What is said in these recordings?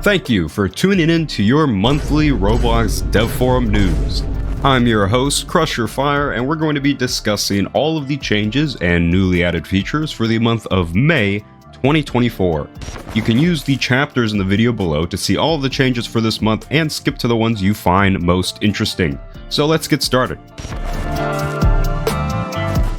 Thank you for tuning in to your monthly Roblox Dev Forum news. I'm your host, Crusher Fire, and we're going to be discussing all of the changes and newly added features for the month of May 2024. You can use the chapters in the video below to see all of the changes for this month and skip to the ones you find most interesting. So let's get started.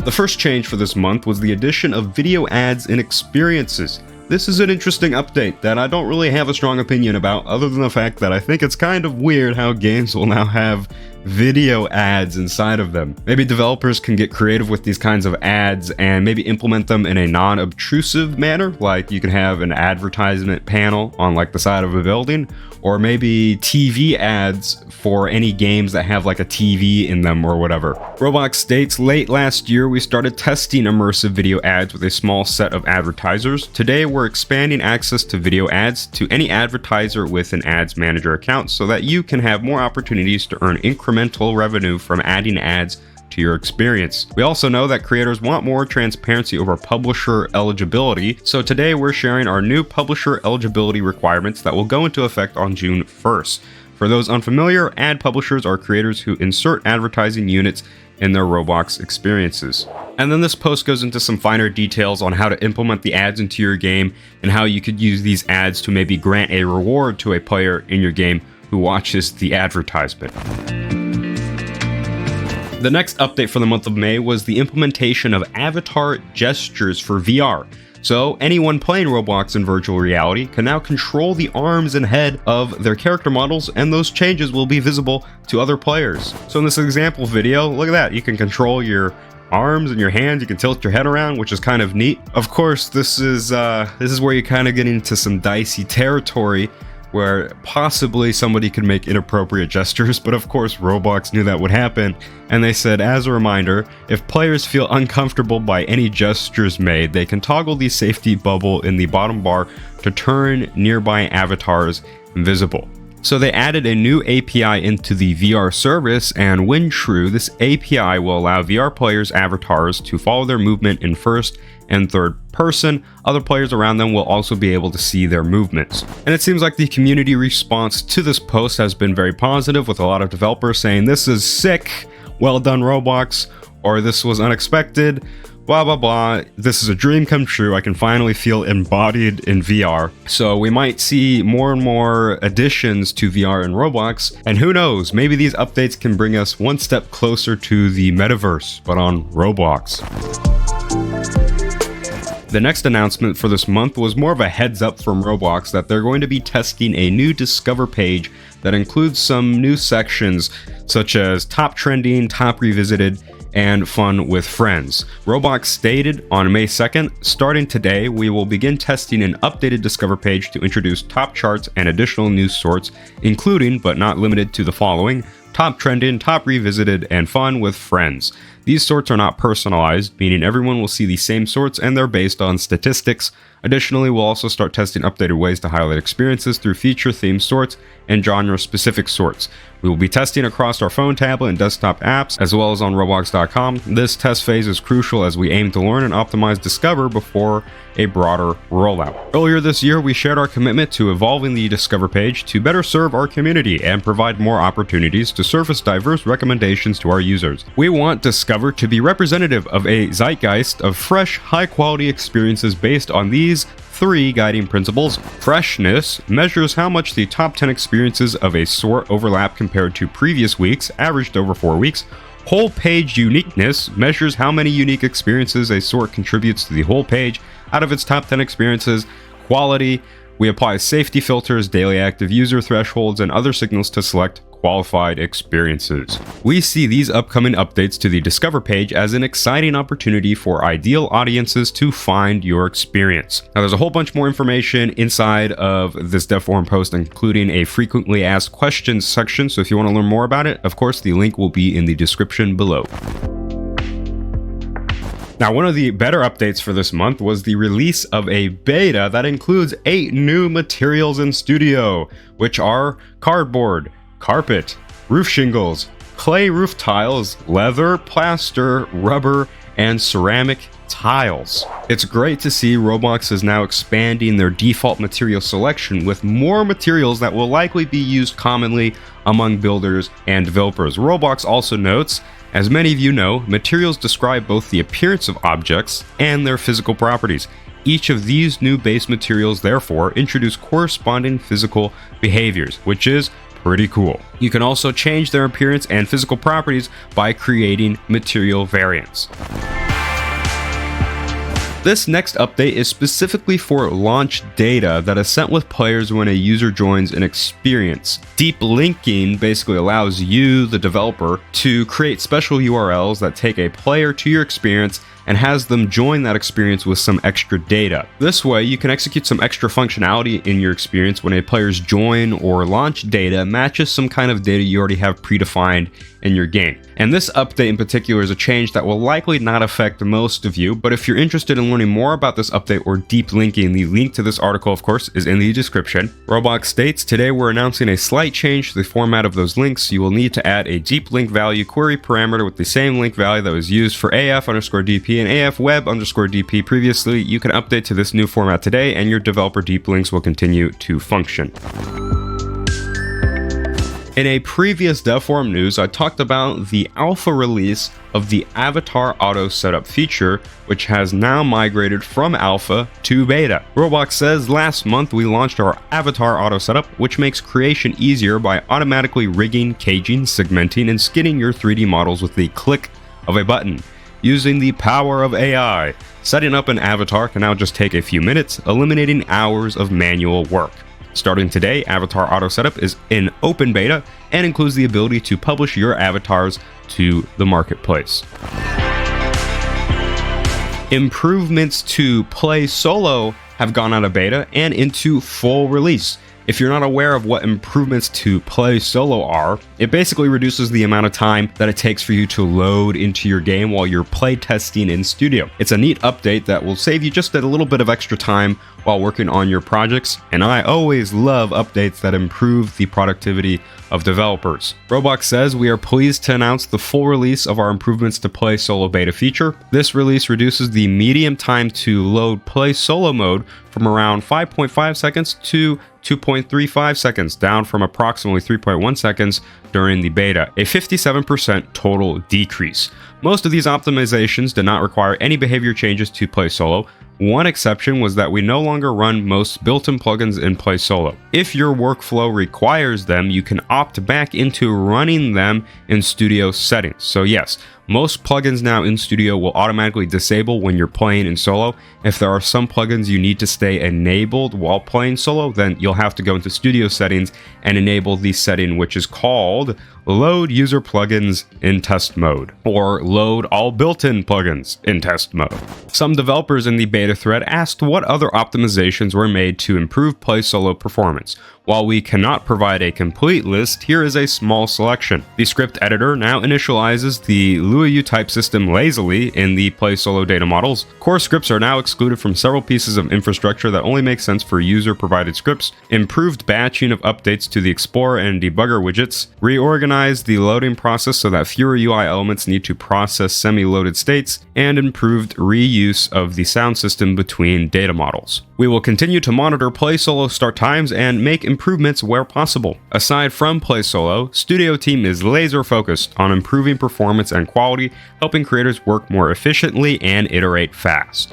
The first change for this month was the addition of video ads and experiences. This is an interesting update that I don't really have a strong opinion about, other than the fact that I think it's kind of weird how games will now have video ads inside of them. Maybe developers can get creative with these kinds of ads and maybe implement them in a non-obtrusive manner, like you can have an advertisement panel on like the side of a building, or maybe TV ads for any games that have like a TV in them or whatever. Roblox states late last year we started testing immersive video ads with a small set of advertisers. Today we're expanding access to video ads to any advertiser with an ads manager account so that you can have more opportunities to earn incremental revenue from adding ads to your experience. We also know that creators want more transparency over publisher eligibility, so today we're sharing our new publisher eligibility requirements that will go into effect on June 1st. For those unfamiliar, ad publishers are creators who insert advertising units in their Roblox experiences. And then this post goes into some finer details on how to implement the ads into your game and how you could use these ads to maybe grant a reward to a player in your game who watches the advertisement. The next update for the month of May was the implementation of avatar gestures for VR. So anyone playing Roblox in virtual reality can now control the arms and head of their character models, and those changes will be visible to other players. So in this example video, look at that. You can control your arms and your hands. You can tilt your head around, which is kind of neat. Of course, this is where you kind of get into some dicey territory, where possibly somebody could make inappropriate gestures, but of course Roblox knew that would happen, and they said, as a reminder, if players feel uncomfortable by any gestures made, they can toggle the safety bubble in the bottom bar to turn nearby avatars invisible. So they added a new API into the VR service, and when true, this API will allow VR players' avatars to follow their movement in first and third person. Other players around them will also be able to see their movements. And it seems like the community response to this post has been very positive, with a lot of developers saying, "This is sick, well done Roblox," or "This was unexpected, blah blah blah, this is a dream come true, I can finally feel embodied in VR." So we might see more and more additions to VR in Roblox, and who knows, maybe these updates can bring us one step closer to the metaverse, but on Roblox. The next announcement for this month was more of a heads up from Roblox that they're going to be testing a new Discover page that includes some new sections such as Top Trending, Top Revisited, and Fun with Friends. Roblox stated on May 2nd, starting today, we will begin testing an updated Discover page to introduce top charts and additional news sorts, including, but not limited to, the following: Top Trending, Top Revisited, and Fun with Friends. These sorts are not personalized, meaning everyone will see the same sorts and they're based on statistics. Additionally, we'll also start testing updated ways to highlight experiences through feature-themed sorts and genre-specific sorts. We will be testing across our phone, tablet, and desktop apps, as well as on Roblox.com. This test phase is crucial as we aim to learn and optimize Discover before a broader rollout. Earlier this year, we shared our commitment to evolving the Discover page to better serve our community and provide more opportunities to surface diverse recommendations to our users. We want Discover to be representative of a zeitgeist of fresh, high-quality experiences based on these three guiding principles. Freshness measures how much the top 10 experiences of a sort overlap compared to previous weeks, averaged over 4 weeks. Whole page uniqueness measures how many unique experiences a sort contributes to the whole page out of its top 10 experiences. Quality, we apply safety filters, daily active user thresholds, and other signals to select qualified experiences. We see these upcoming updates to the Discover page as an exciting opportunity for ideal audiences to find your experience. Now, there's a whole bunch more information inside of this Dev Forum post, including a frequently asked questions section, so if you want to learn more about it, of course, the link will be in the description below. Now, one of the better updates for this month was the release of a beta that includes 8 new materials in Studio, which are cardboard, carpet, roof shingles, clay roof tiles, leather, plaster, rubber, and ceramic tiles. It's great to see Roblox is now expanding their default material selection with more materials that will likely be used commonly among builders and developers. Roblox also notes, as many of you know, materials describe both the appearance of objects and their physical properties. Each of these new base materials, therefore, introduce corresponding physical behaviors, which is pretty cool. You can also change their appearance and physical properties by creating material variants. This next update is specifically for launch data that is sent with players when a user joins an experience. Deeplinking basically allows you, the developer, to create special URLs that take a player to your experience and has them join that experience with some extra data. This way, you can execute some extra functionality in your experience when a player's join or launch data matches some kind of data you already have predefined in your game. And this update in particular is a change that will likely not affect most of you, but if you're interested in learning more about this update or deep linking, the link to this article, of course, is in the description. Roblox states, today we're announcing a slight change to the format of those links. You will need to add a deep link value query parameter with the same link value that was used for AF_DP and AF_web_DP previously. You can update to this new format today and your developer deep links will continue to function. In a previous dev forum news, I talked about the alpha release of the Avatar Auto Setup feature, which has now migrated from alpha to beta. Roblox says, last month we launched our Avatar Auto Setup, which makes creation easier by automatically rigging, caging, segmenting, and skinning your 3D models with the click of a button. Using the power of AI, setting up an avatar can now just take a few minutes, eliminating hours of manual work. Starting today, Avatar Auto Setup is in open beta and includes the ability to publish your avatars to the marketplace. Improvements to Play Solo have gone out of beta and into full release. If you're not aware of what improvements to Play Solo are, it basically reduces the amount of time that it takes for you to load into your game while you're play testing in studio. It's a neat update that will save you just a little bit of extra time while working on your projects, and I always love updates that improve the productivity of developers. Roblox says, we are pleased to announce the full release of our improvements to Play Solo beta feature. This release reduces the median time to load Play Solo mode from around 5.5 seconds to 2.35 seconds, down from approximately 3.1 seconds during the beta, a 57% total decrease. Most of these optimizations did not require any behavior changes to Play Solo. One exception was that we no longer run most built-in plugins in Play Solo. If your workflow requires them, you can opt back into running them in Studio settings. So yes, most plugins now in Studio will automatically disable when you're playing in solo. If there are some plugins you need to stay enabled while playing solo, then you'll have to go into Studio settings and enable the setting which is called Load User Plugins in Test Mode, or Load All Built-in Plugins in Test Mode. Some developers in the beta thread asked what other optimizations were made to improve Play Solo performance. While we cannot provide a complete list, here is a small selection. The script editor now initializes the Luau type system lazily in the Play Solo data models. Core scripts are now excluded from several pieces of infrastructure that only make sense for user-provided scripts. Improved batching of updates to the Explorer and Debugger widgets. Reorganized the loading process so that fewer UI elements need to process semi-loaded states. And improved reuse of the sound system between data models. We will continue to monitor Play Solo start times and make improvements where possible. Aside from Play Solo, Studio team is laser focused on improving performance and quality, helping creators work more efficiently and iterate fast.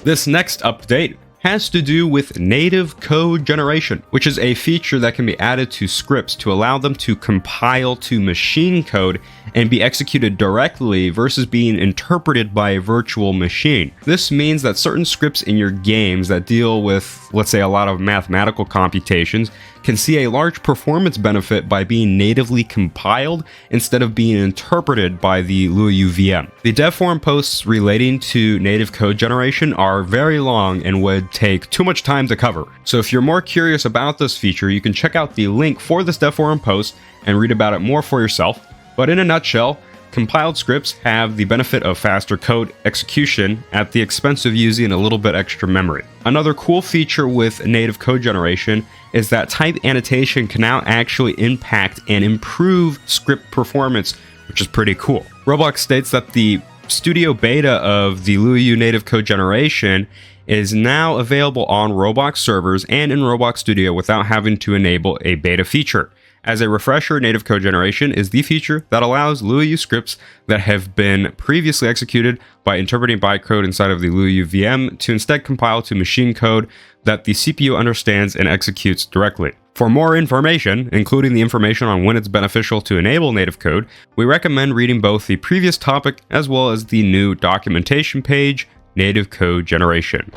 This next update has to do with native code generation, which is a feature that can be added to scripts to allow them to compile to machine code and be executed directly versus being interpreted by a virtual machine. This means that certain scripts in your games that deal with, let's say, a lot of mathematical computations can see a large performance benefit by being natively compiled instead of being interpreted by the Luau VM. The dev forum posts relating to native code generation are very long and would take too much time to cover. So if you're more curious about this feature, you can check out the link for this dev forum post and read about it more for yourself. But in a nutshell, compiled scripts have the benefit of faster code execution at the expense of using a little bit extra memory. Another cool feature with native code generation is that type annotation can now actually impact and improve script performance, which is pretty cool. Roblox states that the Studio beta of the Luau native code generation is now available on Roblox servers and in Roblox Studio without having to enable a beta feature. As a refresher, native code generation is the feature that allows Luau scripts that have been previously executed by interpreting bytecode inside of the Luau VM to instead compile to machine code that the CPU understands and executes directly. For more information, including the information on when it's beneficial to enable native code, we recommend reading both the previous topic as well as the new documentation page, Native Code Generation.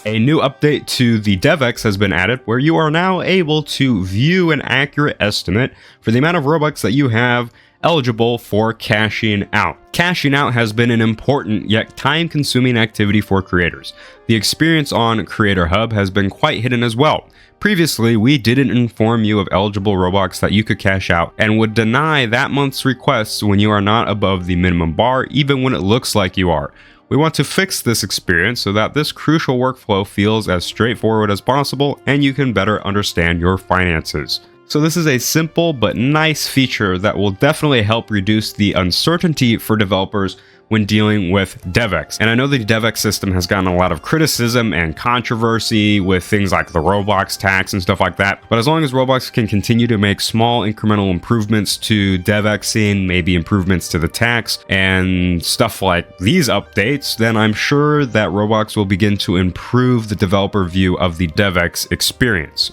A new update to the DevEx has been added where you are now able to view an accurate estimate for the amount of Robux that you have eligible for cashing out. Cashing out has been an important yet time-consuming activity for creators. The experience on Creator Hub has been quite hidden as well. Previously, we didn't inform you of eligible Robux that you could cash out and would deny that month's requests when you are not above the minimum bar, even when it looks like you are. We want to fix this experience so that this crucial workflow feels as straightforward as possible and you can better understand your finances. So this is a simple but nice feature that will definitely help reduce the uncertainty for developers when dealing with DevEx. And I know the DevEx system has gotten a lot of criticism and controversy with things like the Roblox tax and stuff like that. But as long as Roblox can continue to make small incremental improvements to DevExing, maybe improvements to the tax and stuff like these updates, then I'm sure that Roblox will begin to improve the developer view of the DevEx experience.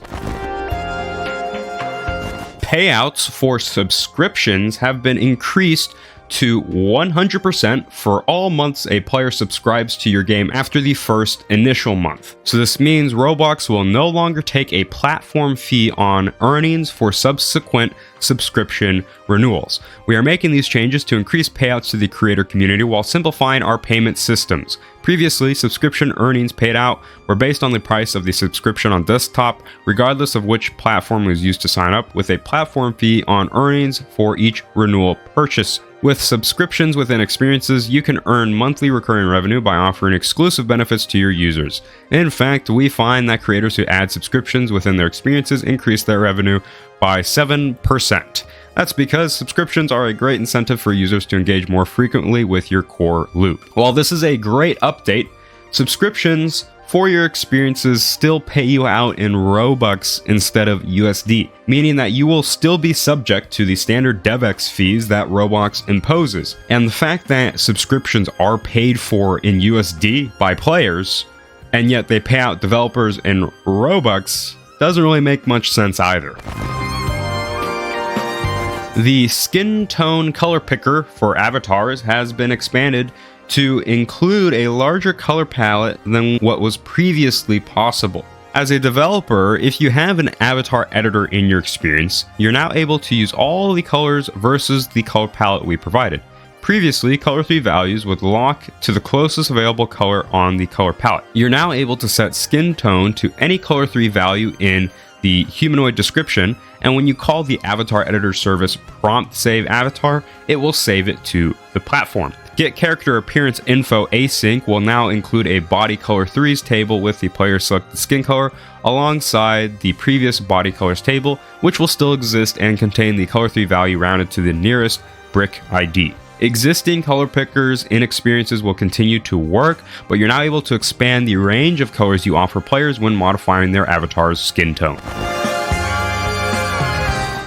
Payouts for subscriptions have been increased to 100% for all months a player subscribes to your game after the first initial month. So this means Roblox will no longer take a platform fee on earnings for subsequent subscription renewals. We are making these changes to increase payouts to the creator community while simplifying our payment systems. Previously, subscription earnings paid out were based on the price of the subscription on desktop, regardless of which platform was used to sign up, with a platform fee on earnings for each renewal purchase. With subscriptions within experiences, you can earn monthly recurring revenue by offering exclusive benefits to your users. In fact, we find that creators who add subscriptions within their experiences increase their revenue by 7%. That's because subscriptions are a great incentive for users to engage more frequently with your core loop. While this is a great update, subscriptions for your experiences still pay you out in Robux instead of USD, meaning that you will still be subject to the standard DevEx fees that Roblox imposes. And the fact that subscriptions are paid for in USD by players, and yet they pay out developers in Robux, doesn't really make much sense either. The skin tone color picker for avatars has been expanded to include a larger color palette than what was previously possible. As a developer, if you have an avatar editor in your experience, you're now able to use all the colors versus the color palette we provided. Previously, color 3 values would lock to the closest available color on the color palette. You're now able to set skin tone to any color 3 value in the humanoid description, and when you call the avatar editor service prompt save avatar, it will save it to the platform. Get character appearance info async will now include a body color 3s table with the player selected skin color alongside the previous body colors table, which will still exist and contain the color 3 value rounded to the nearest brick ID. Existing color pickers in experiences will continue to work, but you're now able to expand the range of colors you offer players when modifying their avatar's skin tone.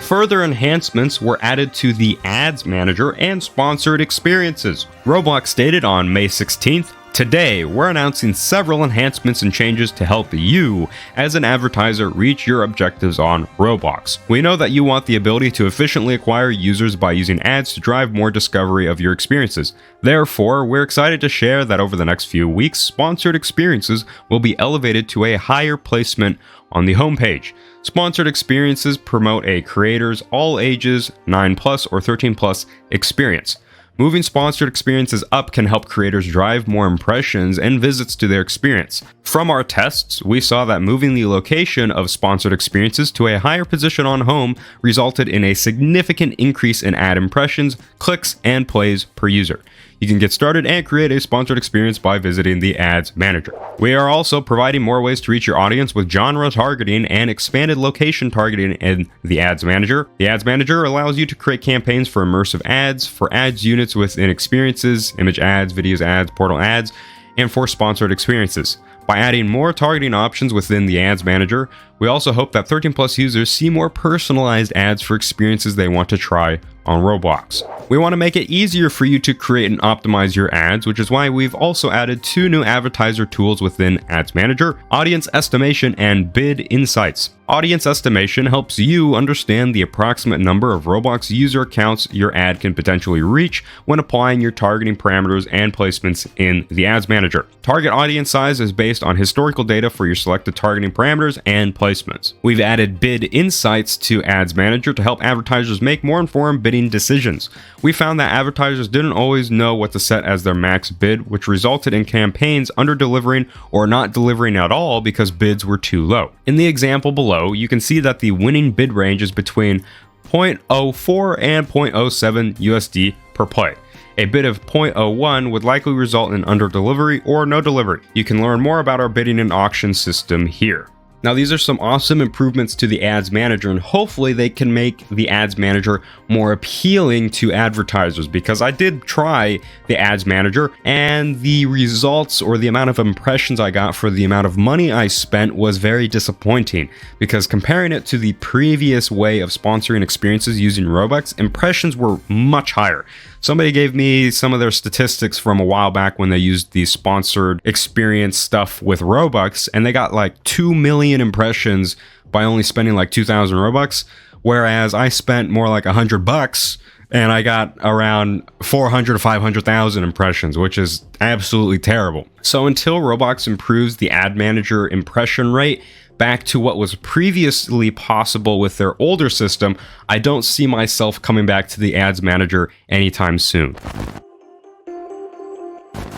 Further enhancements were added to the Ads Manager and sponsored experiences. Roblox stated on May 16th, "Today, we're announcing several enhancements and changes to help you, as an advertiser, reach your objectives on Roblox. We know that you want the ability to efficiently acquire users by using ads to drive more discovery of your experiences. Therefore, we're excited to share that over the next few weeks, sponsored experiences will be elevated to a higher placement on the homepage. Sponsored experiences promote a creator's all ages, 9+ or 13+ experience. Moving sponsored experiences up can help creators drive more impressions and visits to their experience. From our tests, we saw that moving the location of sponsored experiences to a higher position on home resulted in a significant increase in ad impressions, clicks, and plays per user. You can get started and create a sponsored experience by visiting the Ads Manager. We are also providing more ways to reach your audience with genre targeting and expanded location targeting in the Ads Manager. The Ads Manager allows you to create campaigns for immersive ads, for ads units within experiences, image ads, videos ads, portal ads, and for sponsored experiences. By adding more targeting options within the Ads Manager, we also hope that 13+ users see more personalized ads for experiences they want to try on Roblox. We want to make it easier for you to create and optimize your ads, which is why we've also added 2 new advertiser tools within Ads Manager: Audience Estimation and Bid Insights. Audience Estimation helps you understand the approximate number of Roblox user accounts your ad can potentially reach when applying your targeting parameters and placements in the Ads Manager. Target audience size is based on historical data for your selected targeting parameters and placements. We've added Bid Insights to Ads Manager to help advertisers make more informed bidding decisions. We found that advertisers didn't always know what to set as their max bid, which resulted in campaigns under-delivering or not delivering at all because bids were too low. In the example below, you can see that the winning bid range is between 0.04 and 0.07 USD per play. A bid of 0.01 would likely result in under-delivery or no delivery. You can learn more about our bidding and auction system here. Now, these are some awesome improvements to the Ads Manager, and hopefully they can make the Ads Manager more appealing to advertisers, because I did try the Ads Manager and the results, or the amount of impressions I got for the amount of money I spent, was very disappointing, because comparing it to the previous way of sponsoring experiences using Robux, impressions were much higher. Somebody gave me some of their statistics from a while back when they used the sponsored experience stuff with Robux, and they got like 2 million impressions by only spending like 2,000 Robux, whereas I spent more like $100 and I got around 400 to 500,000 impressions, which is absolutely terrible. So until Roblox improves the Ad Manager impression rate back to what was previously possible with their older system, I don't see myself coming back to the Ads Manager anytime soon.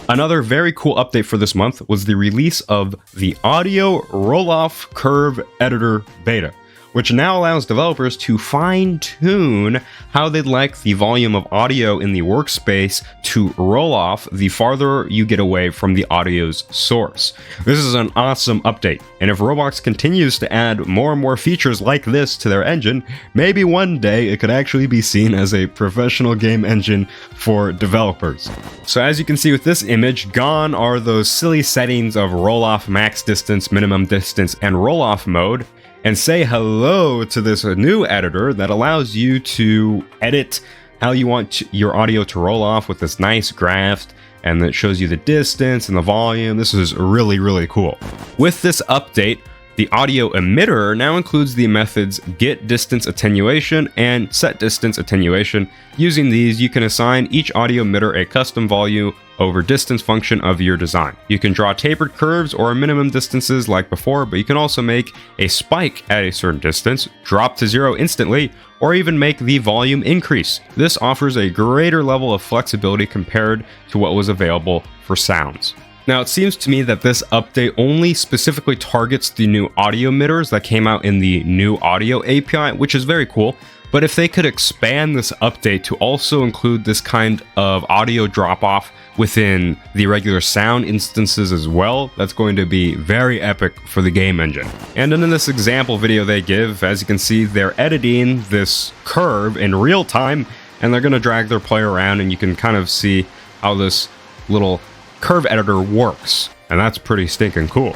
Another very cool update for this month was the release of the Audio Roll-Off Curve Editor Beta, which now allows developers to fine-tune how they'd like the volume of audio in the workspace to roll off the farther you get away from the audio's source. This is an awesome update, and if Roblox continues to add more and more features like this to their engine, maybe one day it could actually be seen as a professional game engine for developers. So as you can see with this image, gone are those silly settings of roll-off max distance, minimum distance, and roll-off mode, and say hello to this new editor that allows you to edit how you want your audio to roll off with this nice graph, and that shows you the distance and the volume. This is really, really cool. With this update, the audio emitter now includes the methods get distance attenuation and set distance attenuation. Using these, you can assign each audio emitter a custom volume over distance function of your design. You can draw tapered curves or minimum distances like before, but you can also make a spike at a certain distance, drop to 0 instantly, or even make the volume increase. This offers a greater level of flexibility compared to what was available for sounds. Now, it seems to me that this update only specifically targets the new audio emitters that came out in the new audio API, which is very cool. But if they could expand this update to also include this kind of audio drop-off within the regular sound instances as well, that's going to be very epic for the game engine. And then in this example video they give, as you can see, they're editing this curve in real time, and they're going to drag their player around, and you can kind of see how this little curve editor works. And that's pretty stinking cool.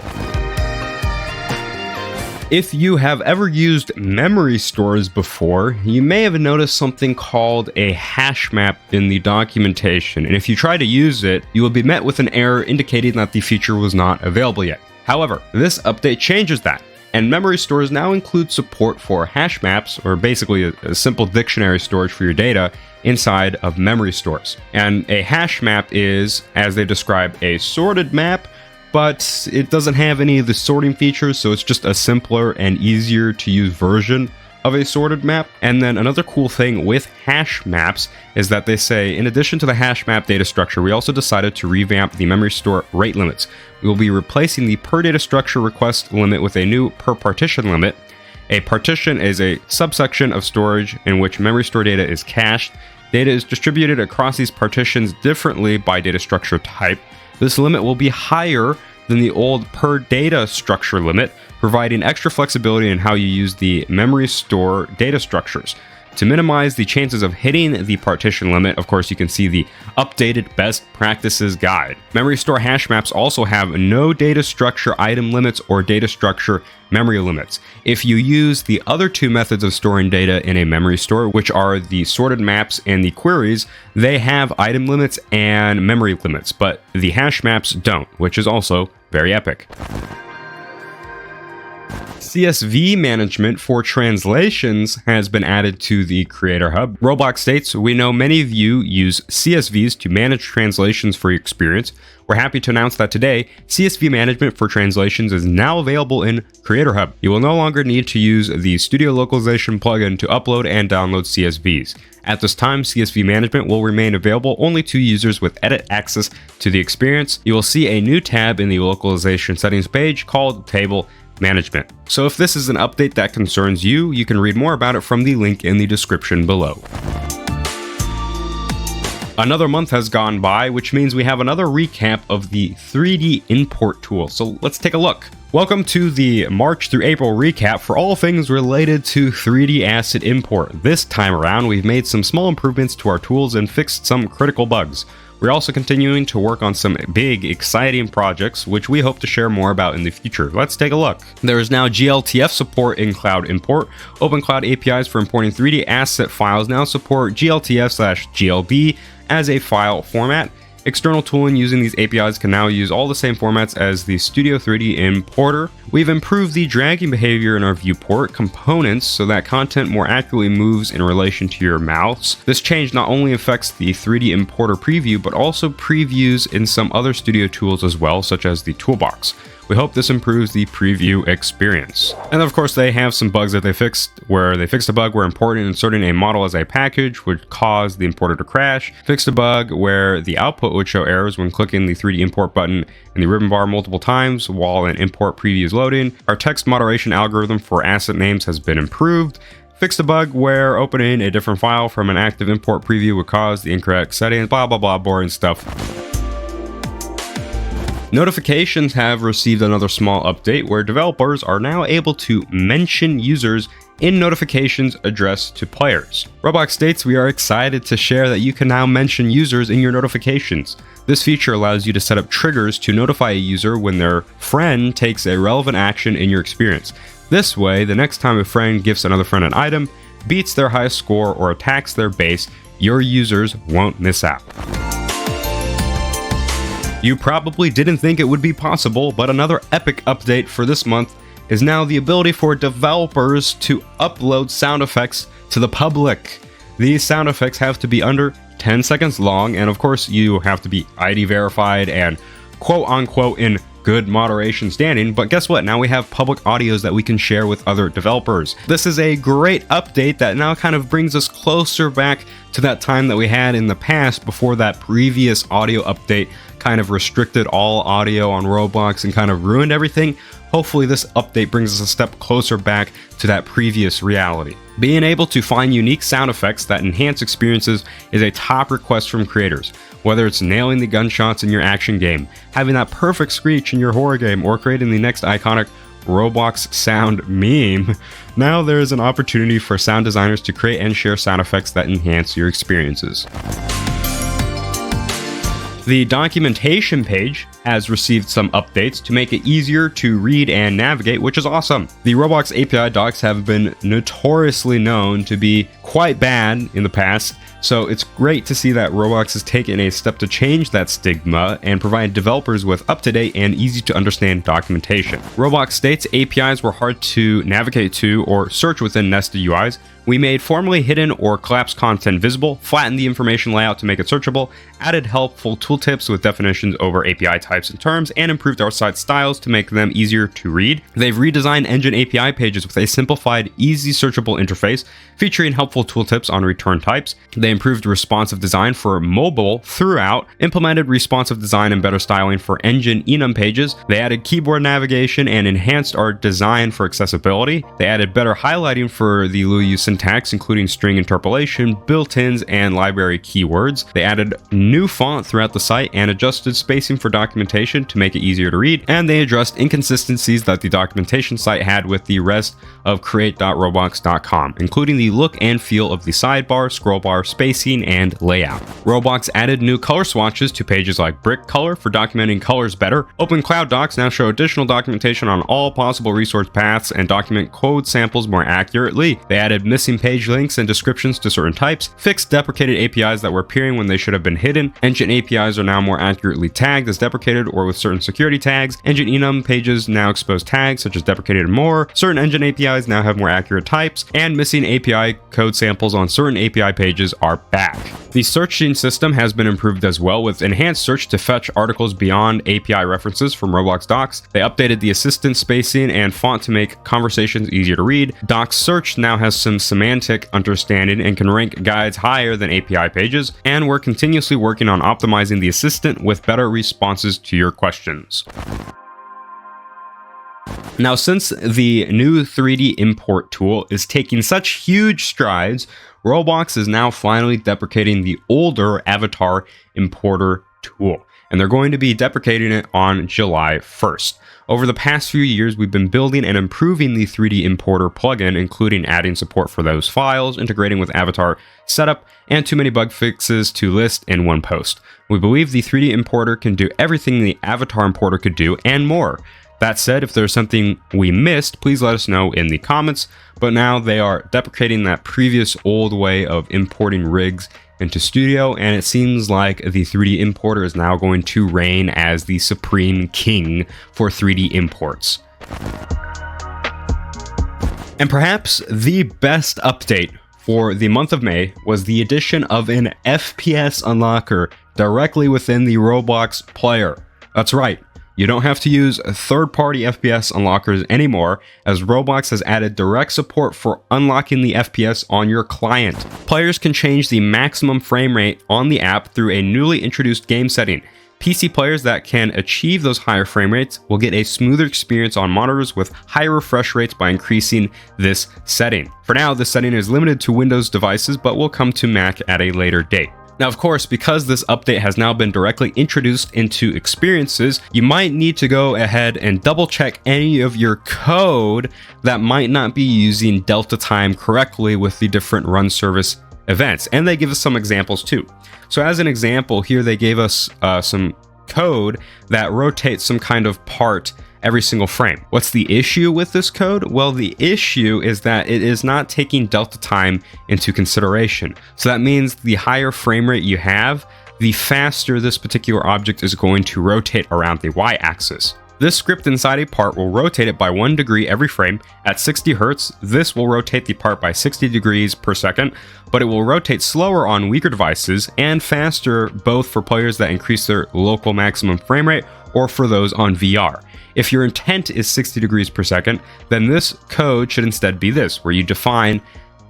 If you have ever used memory stores before, you may have noticed something called a HashMap in the documentation, and if you try to use it, you will be met with an error indicating that the feature was not available yet. However, this update changes that, and memory stores now include support for hash maps, or basically a simple dictionary storage for your data inside of memory stores. And a hash map is, as they describe, a sorted map, but it doesn't have any of the sorting features, so it's just a simpler and easier to use version of a sorted map. And then another cool thing with hash maps is that they say, in addition to the hash map data structure, we also decided to revamp the memory store rate limits. We will be replacing the per data structure request limit with a new per partition limit. A partition is a subsection of storage in which memory store data is cached. Data is distributed across these partitions differently by data structure type. This limit will be higher than the old per data structure limit, providing extra flexibility in how you use the MemoryStore data structures. To minimize the chances of hitting the partition limit, of course, you can see the updated best practices guide. MemoryStore HashMaps also have no data structure item limits or data structure memory limits. If you use the other two methods of storing data in a memory store, which are the sorted maps and the queries, they have item limits and memory limits, but the hash maps don't, which is also very epic. CSV Management for translations has been added to the Creator Hub. Roblox states, we know many of you use CSVs to manage translations for your experience. We're happy to announce that today, CSV Management for translations is now available in Creator Hub. You will no longer need to use the Studio Localization plugin to upload and download CSVs. At this time, CSV Management will remain available only to users with edit access to the experience. You will see a new tab in the localization settings page called Table Management. So if this is an update that concerns you, you can read more about it from the link in the description below. Another month has gone by, which means we have another recap of the 3D import tool. So let's take a look. Welcome to the March through April recap for all things related to 3D asset import. This time around, we've made some small improvements to our tools and fixed some critical bugs. We're also continuing to work on some big, exciting projects, which we hope to share more about in the future. Let's take a look. There is now GLTF support in Cloud Import. Open Cloud APIs for importing 3D asset files now support GLTF/GLB as a file format. External tooling using these APIs can now use all the same formats as the Studio 3D importer. We've improved the dragging behavior in our viewport components so that content more accurately moves in relation to your mouse. This change not only affects the 3D importer preview, but also previews in some other Studio tools as well, such as the toolbox. We hope this improves the preview experience. And of course, they have some bugs that they fixed, where they fixed a bug where importing and inserting a model as a package would cause the importer to crash. Fixed a bug where the output would show errors when clicking the 3D import button in the ribbon bar multiple times while an import preview is loading. Our text moderation algorithm for asset names has been improved. Fixed a bug where opening a different file from an active import preview would cause the incorrect settings, blah, blah, blah, boring stuff. Notifications have received another small update where developers are now able to mention users in notifications addressed to players. Roblox states, we are excited to share that you can now mention users in your notifications. This feature allows you to set up triggers to notify a user when their friend takes a relevant action in your experience. This way, the next time a friend gifts another friend an item, beats their highest score, or attacks their base, your users won't miss out. You probably didn't think it would be possible, but another epic update for this month is now the ability for developers to upload sound effects to the public. These sound effects have to be under 10 seconds long, and of course you have to be ID verified and quote unquote in good moderation standing, but guess what? Now we have public audios that we can share with other developers. This is a great update that now kind of brings us closer back to that time that we had in the past before that previous audio update kind of restricted all audio on Roblox and kind of ruined everything. Hopefully this update brings us a step closer back to that previous reality. Being able to find unique sound effects that enhance experiences is a top request from creators. Whether it's nailing the gunshots in your action game, having that perfect screech in your horror game, or creating the next iconic Roblox sound meme, now there is an opportunity for sound designers to create and share sound effects that enhance your experiences. The documentation page has received some updates to make it easier to read and navigate, which is awesome. The Roblox API docs have been notoriously known to be quite bad in the past, so it's great to see that Roblox has taken a step to change that stigma and provide developers with up-to-date and easy-to-understand documentation. Roblox states APIs were hard to navigate to or search within nested UIs. We made formerly hidden or collapsed content visible, flattened the information layout to make it searchable, added helpful tooltips with definitions over API types and terms, and improved our site styles to make them easier to read. They've redesigned engine API pages with a simplified, easy searchable interface, featuring helpful tooltips on return types. They improved responsive design for mobile throughout, implemented responsive design and better styling for engine enum pages. They added keyboard navigation and enhanced our design for accessibility. They added better highlighting for the Luau syntax, including string interpolation, built-ins, and library keywords. They added new font throughout the site and adjusted spacing for documentation to make it easier to read, and they addressed inconsistencies that the documentation site had with the rest of create.roblox.com, including the look and feel of the sidebar, scroll bar, spacing, and layout. Roblox added new color swatches to pages like brick color for documenting colors better. Open Cloud Docs now show additional documentation on all possible resource paths and document code samples more accurately. They added missing page links and descriptions to certain types, fixed deprecated APIs that were appearing when they should have been hidden. Engine APIs are now more accurately tagged as deprecated or with certain security tags. Engine enum pages now expose tags such as deprecated and more. Certain engine APIs now have more accurate types, and missing API code samples on certain API pages are back. The searching system has been improved as well, with enhanced search to fetch articles beyond API references from Roblox Docs. They updated the assistant spacing and font to make conversations easier to read. Docs search now has some semantic understanding and can rank guides higher than API pages, and we're continuously working on optimizing the assistant with better responses to your questions. Now, since the new 3D import tool is taking such huge strides, Roblox is now finally deprecating the older avatar importer tool, and they're going to be deprecating it on July 1st. Over the past few years, we've been building and improving the 3D importer plugin, including adding support for those files, integrating with avatar setup, and too many bug fixes to list in one post. We believe the 3D importer can do everything the avatar importer could do and more. That said, if there's something we missed, please let us know in the comments. But now they are deprecating that previous old way of importing rigs into Studio, and it seems like the 3D importer is now going to reign as the supreme king for 3D imports. And perhaps the best update for the month of May was the addition of an FPS Unlocker directly within the Roblox player. That's right. You don't have to use third-party FPS unlockers anymore, as Roblox has added direct support for unlocking the FPS on your client. Players can change the maximum frame rate on the app through a newly introduced game setting. PC players that can achieve those higher frame rates will get a smoother experience on monitors with higher refresh rates by increasing this setting. For now, this setting is limited to Windows devices, but will come to Mac at a later date. Now, of course, because this update has now been directly introduced into experiences, you might need to go ahead and double check any of your code that might not be using delta time correctly with the different run service events. And they give us some examples too. So as an example, here they gave us some code that rotates some kind of part every single frame. What's the issue with this code? Well, the issue is that it is not taking delta time into consideration. So that means the higher frame rate you have, the faster this particular object is going to rotate around the y-axis. This script inside a part will rotate it by 1 degree every frame. At 60 Hz, this will rotate the part by 60 degrees per second, but it will rotate slower on weaker devices and faster both for players that increase their local maximum frame rate or for those on VR. If your intent is 60 degrees per second, then this code should instead be this, where you define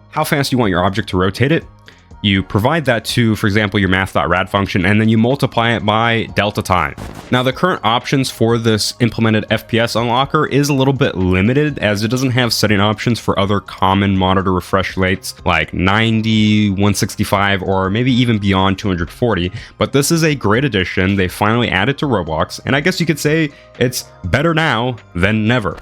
how fast you want your object to rotate it. You provide that to, for example, your math.rad function, and then you multiply it by delta time. Now, the current options for this implemented FPS unlocker is a little bit limited, as it doesn't have setting options for other common monitor refresh rates like 90, 165, or maybe even beyond 240. But this is a great addition they finally added to Roblox, and I guess you could say it's better now than never.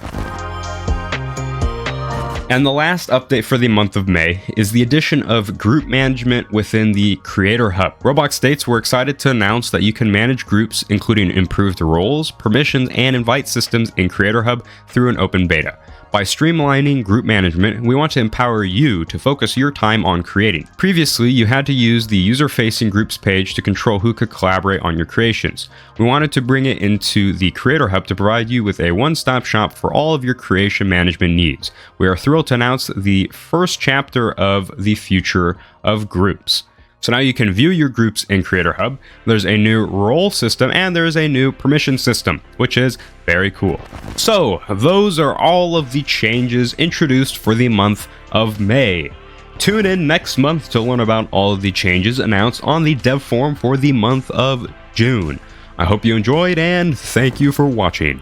And the last update for the month of May is the addition of group management within the Creator Hub. Roblox states we're excited to announce that you can manage groups, including improved roles, permissions, and invite systems in Creator Hub through an open beta. By streamlining group management, we want to empower you to focus your time on creating. Previously, you had to use the user-facing groups page to control who could collaborate on your creations. We wanted to bring it into the Creator Hub to provide you with a one-stop shop for all of your creation management needs. We are thrilled to announce the first chapter of the future of groups. So now you can view your groups in Creator Hub. There's a new role system and there's a new permission system, which is very cool. So those are all of the changes introduced for the month of May. Tune in next month to learn about all of the changes announced on the dev forum for the month of June. I hope you enjoyed and thank you for watching.